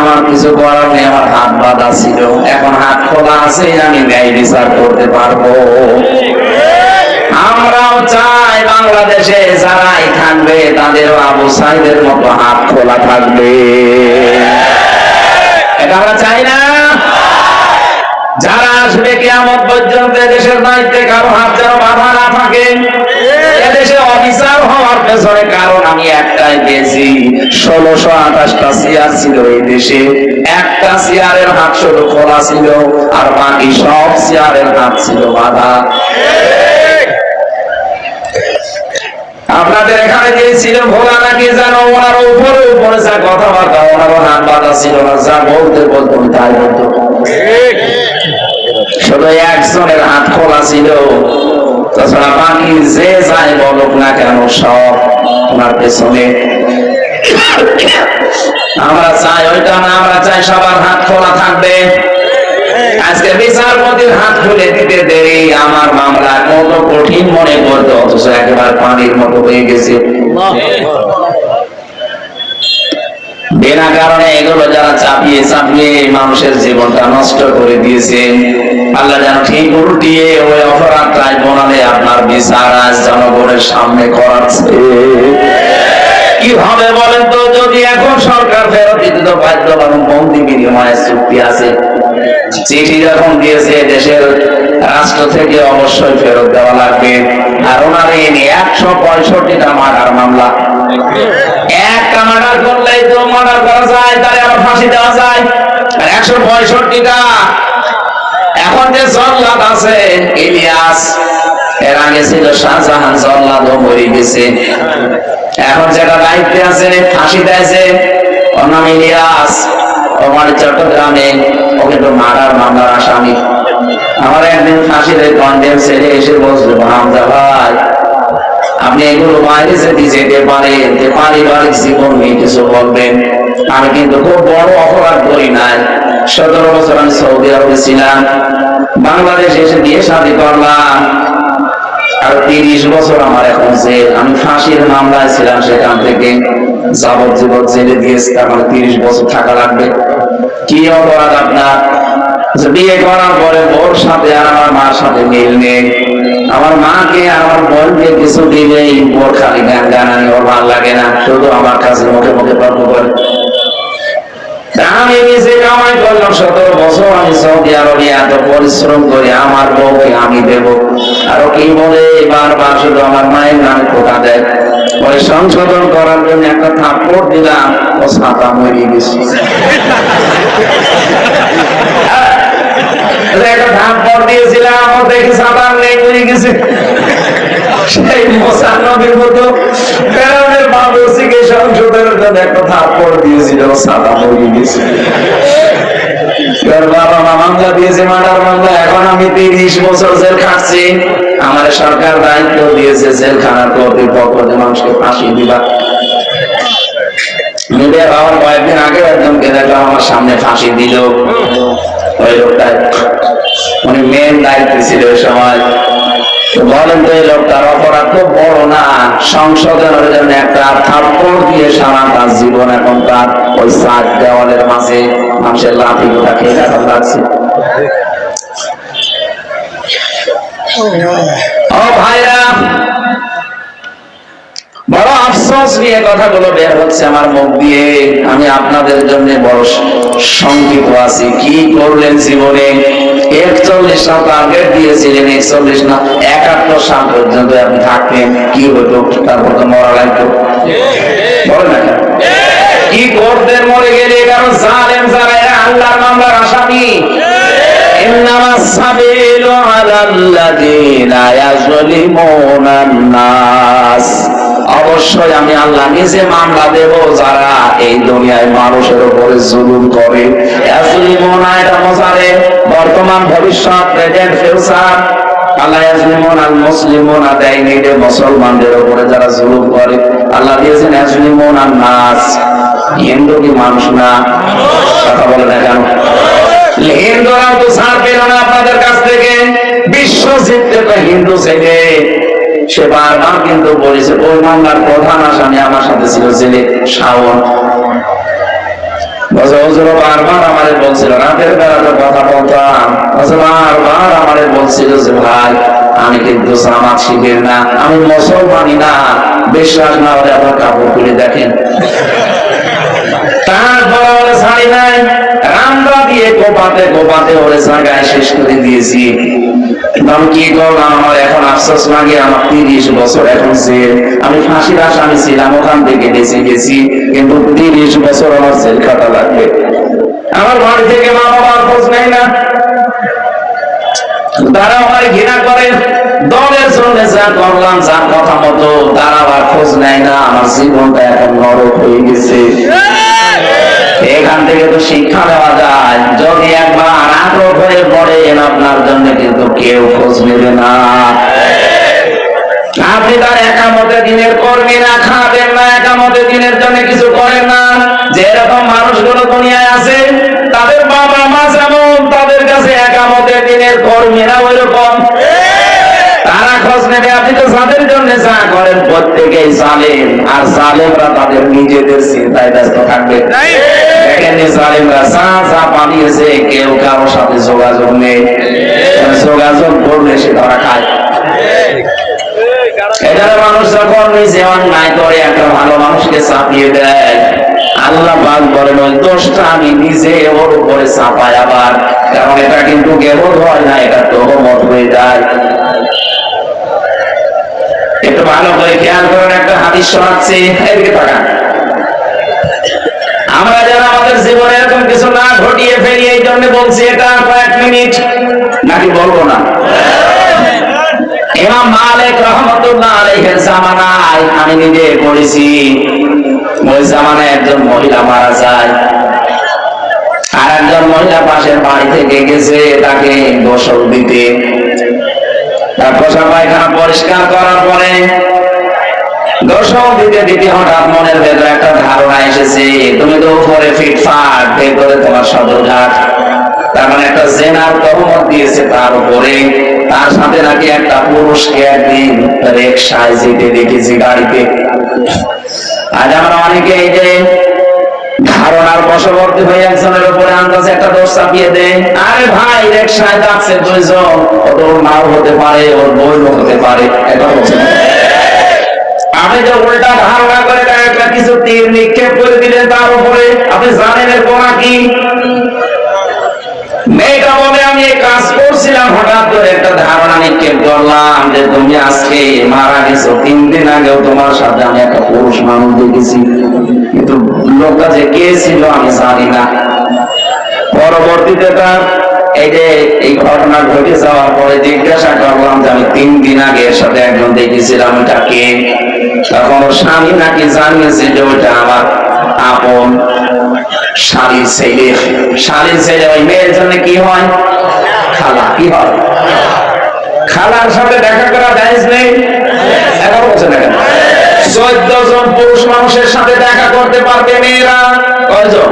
আমার কিছু করার নেই, আমার হাত বাঁধা ছিল, এখন হাত খোলা আছে, আমি ন্যায় বিচার করতে পারবো। আমরাও চাই বাংলাদেশে যারাই থাকবে তাদেরও আবু সাইদের মতো হাত খোলা থাকবে। এটা আমরা চাই না। যারা আসবে কিয়ামত পর্যন্ত দেশের দায়িত্বে কারো হাত যেন বাঁধা না থাকে। এদেশে অবিচার হওয়ার পেছনে কারণ আমি একটাই পেয়েছি, 1628টা চেয়ার ছিল এই দেশে, একটা চেয়ারের হাত শুধু খোলা ছিল, আর বাকি সব চেয়ারের হাত ছিল বাঁধা। আপনাদের এখানে যে ছিল ভোলা নাকি জানো, ওনার উপরে উপরে যা কথাবার্তা, ওনারও হাত বাঁধা ছিল না, যা বলতে বলতো তাই বলতো। শুধু একজনের হাত খোলা ছিল, তাছাড়া বাকি যে যাই বলুক না কেন সব ওনার পেছনে। আমরা চাই ওইটা না, আমরা চাই সবার হাত খোলা থাকবে। আজকে বিচারপতির হাত খুলে দিতে দেরি, আমার মামলা কত কঠিন মনে করতো, অথচ একেবারে পানির মতো হয়ে গেছে। বিনা কারণে এগুলো যারা চাপিয়ে চাপিয়ে মানুষের জীবনটা নষ্ট করে দিয়েছে, আল্লাহ যেন ঠিক উল্টিয়ে ওই অপরাধ ট্রাইব্যুনালে আপনার বিচার আজ জনগণের সামনে করাচ্ছে। কি হবে বলেন তো? যদি এখন সরকার ফেরত দিতে তো বাধ্য, কারণ বন্দি বিনিময়ে চুক্তি আছে, চিঠি যখন দিয়েছে দেশের রাষ্ট্র থেকে অবশ্যই ফেরত দেওয়া লাগবে। আর ওনার এই 165টা মার্ডার মামলা, একটা মার্ডার করলেই তো মার্ডার করা যায়, তাহলে আবার ফাঁসি দেওয়া যায়। আর 165টা, এখন যে জল্লাদ আছে ইলিয়াস, এর আগে ছিল শাহজাহান, জল্লাদ ও মরে গেছে। এখন যেটা দায়িত্বে আছে ফাঁসি দিয়েছে, ওর নাম ইলিয়াস, আমার চট্টগ্রামে, ও কিন্তু মার্ডার মামলার আসামি। আমার একদিন ফাঁসির কন্ডেম ছেড়ে এসে বলছিল, হামজা ভাই আপনি এগুলো বাইরে যদি যেতে পারেন, যে পারিবারিক জীবন নিয়ে কিছু বলবেন। আমি কিন্তু খুব বড় অপরাধ করি নাই, 17 বছর আমি সৌদি আরবে ছিলাম, বাংলাদেশে এসে বিয়ে শাদী করলাম, আর 30 বছর আমার এখন জেল। আমি ফাঁসির মামলায় ছিলাম, সেখান থেকে যাবজ্জীবন জেলে দিয়েছে, তার মানে 30 বছর থাকা লাগবে। কি অপরাধ আপনার? বিয়ে করার পরে ওর সাথে আর আমার মার সাথে মিল নেই, আমার মাকে আর আমার বোনকে কিছু দিলেই ওর খালি গান গানানি, ওর ভালো লাগে না, শুধু আমার কাছে মুখে মুখে তর্ক করে। আমি নিজে কামাই করলাম 17 বছর, আমি সৌদি আরবে এত পরিশ্রম করে আমার বউকে আমি দেব, আর কি বলে বারবার শুধু আমার মায়ের নামে খোটা দেয়। ওই সংশোধন করার জন্য একটা থাপ্পড় দিলাম, ও ছাতা মরে গেছে। একটা থাপ্পড় দিয়েছিলাম, ও দেখে ছাতা নেই, মরে গেছে। সেই মোসানবীর মতো ফেরাউনের বাবুসিকে সংশোধনের জন্য একটা থাপ্পড় দিয়েছিল, ছাতা মরে গেছে। বাবা মা মামলা দিয়েছে, মার্ডার মামলা, এখন আমি 30 বছর জেল খাটছি। আমার সরকার দায়িত্ব দিয়েছে জেলখানার কর্তৃপক্ষ যে মানুষকে ফাঁসি দিবা। মিডিয়া বাবার কয়েকদিন আগে একজনকে দেখলাম আমার সামনে ফাঁসি দিল, ওই লোকটা উনি মেন দায়িত্ব ছিল ওই সময়। বলেন তো এই লোকটার অপরাধ খুব বড় না, সংশোধনের জন্য একটা থাপ্পড় দিয়ে সারা তার জীবন এখন তার ওই 7 দেওয়ালের মাঝে মানুষের লাঠি গোটা খেয়ে এখন লাগছে। ও ভাইরা, আফসোস নিয়ে কথাগুলো বের হচ্ছে আমার মুখ দিয়ে। আমি আপনাদের জন্য বড় শঙ্কিত আছি। কি করলেন জীবনে? 41টা টার্গেট দিয়েছিলেন, 41 না 71 সাল পর্যন্ত আপনি থাকতেন, কি হতো? তারপর তো মরা লাগতো। বলেন না কি করতেন মরে গেলে? কারণ জালেম যারা এরা আল্লাহর মামলার আসামি। ইন্নামাস সাবিলু আলাল্লাযিনা ইয়াজলিমুনান নাস। অবশ্যই আমি আল্লাহ নিজে মামলা দেব যারা এই দুনিয়ায় মানুষের উপরে জুলুম করে। ইয়াজলিমুনা এটা মোজারে, বর্তমান ভবিষ্যৎ, প্রেজেন্ট ফিউচার। আল্লাহ ইয়াজলিমুন আল মুসলিমুনা দেয়নি যে মুসলমানদের উপরে যারা জুলুম করে। আল্লাহ দিয়েছেন ইয়াজলিমুন আন নাস। হিন্দু কি মানুষ না? কথা বলে না কেন? হিন্দুরাও তো ছাড় পেল না আপনাদের কাছ থেকে। বিশ্ব জিততে তো হিন্দু ছেলে, সে বারবার কিন্তু বলেছে। ওই মামলার প্রধান আসামি আমার সাথে ছিল ছেলে শাওন। বারবার আমারে বলছিল, রাতের বেলাতে কথা বলতাম, বারবার আমারে বলছিল যে ভাই আমি কিন্তু জামাত শিবির না, আমি মুসলমানই না। বিশ্বাস না হলে আপনার কাপড় খুলে দেখেন। তারপর ছাড়ি নাই, রামরা দিয়ে কোপাতে কোপাতে ওরে জায়গায় শেষ করে দিয়েছি। আমি কি করলাম? আমার এখন আফসোস লাগে। আমার 30 বছর এখন জেল। আমি ফাঁসির আসামি ছিলাম, ওখান থেকে বেঁচে গেছি, কিন্তু 30 বছর আমার জেল খাটা লাগবে। আমার বাড়ি থেকে মা বাবার খোঁজ নেয় না, তারা আমার ঘৃণা করে। দলের জন্য যা করলাম, যা কথা মতো, তারা আবার খোঁজ নেয় না। আমার জীবনটা এখন নরক হয়ে গেছে। এখান থেকে তো শিক্ষা নেওয়া যায়, যদি একবার আগ্রহ হয়ে পড়েন আপনার জন্য কিন্তু কেউ খোঁজ নেবে না। আপনি তার একামতে দিনের কর্মী না, খাবেন না, একামতে দিনের জন্য কিছু করেন না। যে এরকম মানুষগুলো দুনিয়ায় আছে, তাদের বাবা মা যেমন, তাদের কাছে একামতে দিনের কর্মীরা ওই রকম। তারা খোঁজ নেবে। আপনি তো যাদের জন্য যা করেন প্রত্যেকেই জালেম, আর জালেমরা তাদের নিজেদের চিন্তায় ব্যস্ত থাকবে। দেখেন জালেমরা যা যা পালিয়েছে, কেউ কারোর সাথে যোগাযোগ নেই। যোগাযোগ করলে সে তারা খায়। এখানে মানুষ যখন নিজে অন্যায় করে একটা ভালো মানুষকে চাপিয়ে দেয়, আল্লাহ পাক বলেন ওই দোষটা আমি নিজে ওর উপরে চাপাই আবার। কারণ এটা কিন্তু গেবত হয় না, এটা তহমত হয়ে যায়। একটু ভালো করে খেয়াল করেন, একটা হাদিস শোনাচ্ছি, এদিকে তাকান। আমরা যেন আমাদের জীবনে এরকম কিছু না ঘটিয়ে ফেলি, এই জন্য বলছি। এটা কয়েক মিনিট নাকি বলবো না? ইমাম মালিক রাহমাতুল্লাহ আলাইহির জামানায় আমি নিজে পড়েছি। ওই জামানায় একজন মহিলা মারা যায়, আর একজন মহিলা পাশের বাড়ি থেকে গেছে তাকে গোসল দিতে। তার পোশাক পায়খানা পরিষ্কার করার পরে গোসল দিতে দিতে হঠাৎ মনের ভেতরে একটা ধারণা এসেছে, তুমি তো উপরে ফিটফাট, ভেতরে তোমার সদরঘাট। তার মানে একটা জেনার তহমত দিয়েছে তার উপরে। তার সাথে নাকি একটা পুরুষকে একদিন রিকশায় যেতে দেখেছি, গাড়িতে। আজ আমরা অনেকে এই যে ধারণার বশবর্তী হয়ে একজনের উপরে আন্দাজে একটা দোষ চাপিয়ে দেয়। আরে ভাই, রিকশায় যাচ্ছে দুইজন, ওর নাও হতে পারে, ওর বইও হতে পারে। এটা হচ্ছে আপনি যে উল্টা ধারণা করে একটা কিছু তীর নিক্ষেপ করে দিলেন তার উপরে। আপনি জানেন এর গোনা কি? মেয়েটা বলে আমি এই কাজ করছিলাম, হঠাৎ করে একটা ধারণা নিক্ষেপ করলাম যে তুমি আজকে মারা গেছো, 3 দিন আগেও তোমার সাথে আমি একটা পুরুষ মানুষ দেখেছি, কিন্তু লোকটা যে কে ছিল আমি জানি না। পরবর্তীতে তার এই যে এই ঘটনা ঘটে যাওয়ার পরে জিজ্ঞাসা করলাম যে আমি 3 দিন আগে এর সাথে একজন দেখেছিলাম, এটা কে? তখন ওর স্বামী নাকি জানিয়েছে যে ওইটা আমার আপন শালীর ছেলে। শালীর ছেলে ওই মেয়ের জন্য কি হয়? খালা। কি হয়? খালার সাথে দেখা করা জায়েজ নেই? এখন বলছে না কেন? 14 জন পুরুষ মানুষের সাথে দেখা করতে পারবে মেয়েরা। কয়জন?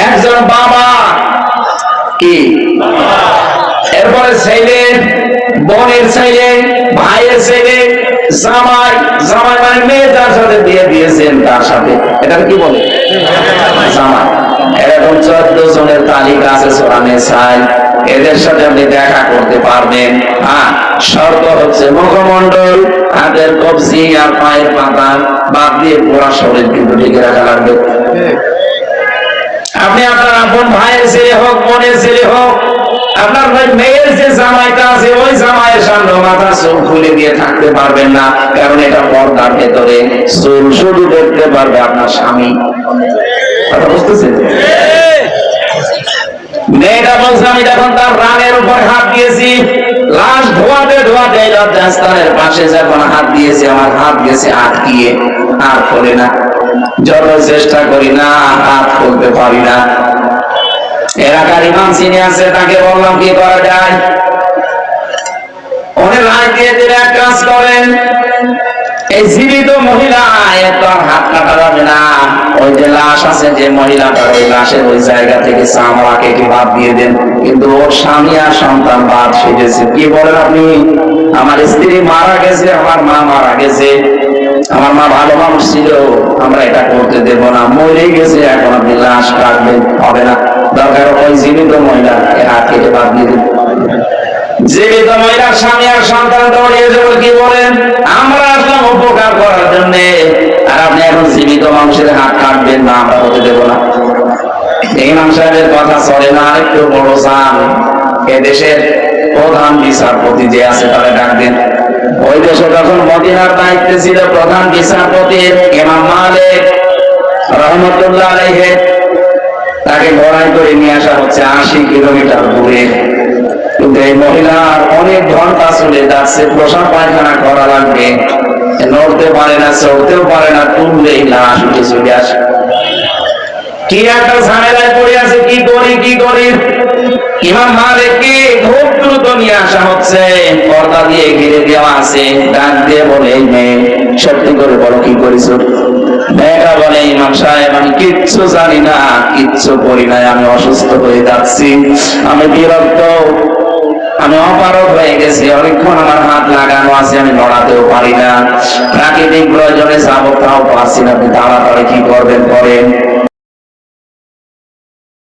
একজন বাবা। কি? এরপরে ছেলে, বোনের ছেলে, ভাইয়ের ছেলে, জামাই। জামাই মানে মেয়ে যার সাথে বিয়ে দিয়েছেন তার সাথে, এটা কি বলে? জামাই। এরকম 14 জনের তালিকা আছে সূরা নিসায়। এদের সাথে আপনি দেখা করতে পারবেন। শর্ত হচ্ছে মুখমণ্ডল হাতের কবজি আর পায়ের পাতা বাদ দিয়ে পুরা শরীর কিন্তু ঢেকে রাখা লাগবে। আপনি আপনার আপন ভাইয়ের ছেলে হোক, বোনের ছেলে হোক, আপনার ভাই মেয়ের যে জামাইটা আছে ওই জামাইয়ের সামনে মাথা চুল খুলে দিয়ে থাকতে পারবেন না, কারণ এটা পর্দার ভেতরে। চুল শুধু দেখতে পারবে আপনার স্বামী। কথা বুঝতেছেন? মেয়েটা বলছে আমি যখন তার রানের উপর হাত দিয়েছি, লাশ ধোয়াতে ধোয়াতে লজ্জাস্থানের পাশে যখন হাত দিয়েছি, আমার হাত গেছে আটকিয়ে, আর খোলে না। যত চেষ্টা করি না হাত খুলতে পারি না। এলাকার ইমাম চিনি আছে, তাকে বললাম কি করা যায়। উনি রায় দিয়ে দিলে এক কাজ করেন, এই জীবিত মহিলা এত হাত কাটা যাবে না, ওই যে লাশ আছে যে মহিলাটার, ওই লাশের ওই জায়গা থেকে চামড়া কেটে বাদ দিয়ে দেন। কিন্তু ওর স্বামী আর সন্তান বাদ সেজেছে। কি বলেন আপনি? আমার স্ত্রী মারা গেছে, আমার মা মারা গেছে, আমার মা ভালো মানুষ ছিল, আমরা এটা করতে দেব না। মরে গেছে, এখন আপনি লাশ কাটবেন, হবে না। দরকার ওই জীবিত মহিলা হাত কেটে বাদ দিয়ে দেন। জীবিত মহিলার স্বামী আর সন্তান দৌড়িয়ে যাবে, কি বলেন? আমরা আসলাম উপকার করার জন্য, আর আপনি এখন জীবিত মানুষের হাত কাটবেন না, আমরা হতে দেব না। ইমাম সাহেবের কথা চলে না। আরেকটু বড় চান, এদেশের প্রধান বিচারপতি যে আছে তারা ডাক দেন। ওই দেশে যখন মদিনার দায়িত্বে ছিল প্রধান বিচারপতি ইমাম মালিক রহমতুল্লাহ আলাইহি, তাকে ঘোড়ায় করে নিয়ে আসা হচ্ছে 80 কিলোমিটার দূরে। কিন্তু এই মহিলার অনেক ঘন্টা চলে যাচ্ছে, প্রসাব পায়খানা করা লাগবে, নড়তে পারে না, চলতেও পারে না, তুললেই লাশ উঠে চলে আসে। কি একটা ঝামেলায় পড়ে আছে, কি করি। ইমাম মালিককে খুব দ্রুত নিয়ে আসা হচ্ছে, পর্দা দিয়ে ঘিরে দেওয়া আছে। ডাক দিয়ে বলে, এই মেয়ে সত্যি করে বলো কি করেছো? মেয়েটা বলে, ইমাম সাহেব আমি কিচ্ছু জানি না, কিচ্ছু করি নাই, আমি অসুস্থ হয়ে যাচ্ছি, আমি বিরক্ত, আমি অপারগ হয়ে গেছি, অনেকক্ষণ আমার হাত লাগানো আছে, আমি নড়াতেও পারি না, প্রাকৃতিক প্রয়োজনে যাবো তাও পারছি না, আপনি তাড়াতাড়ি কি করবেন করেন।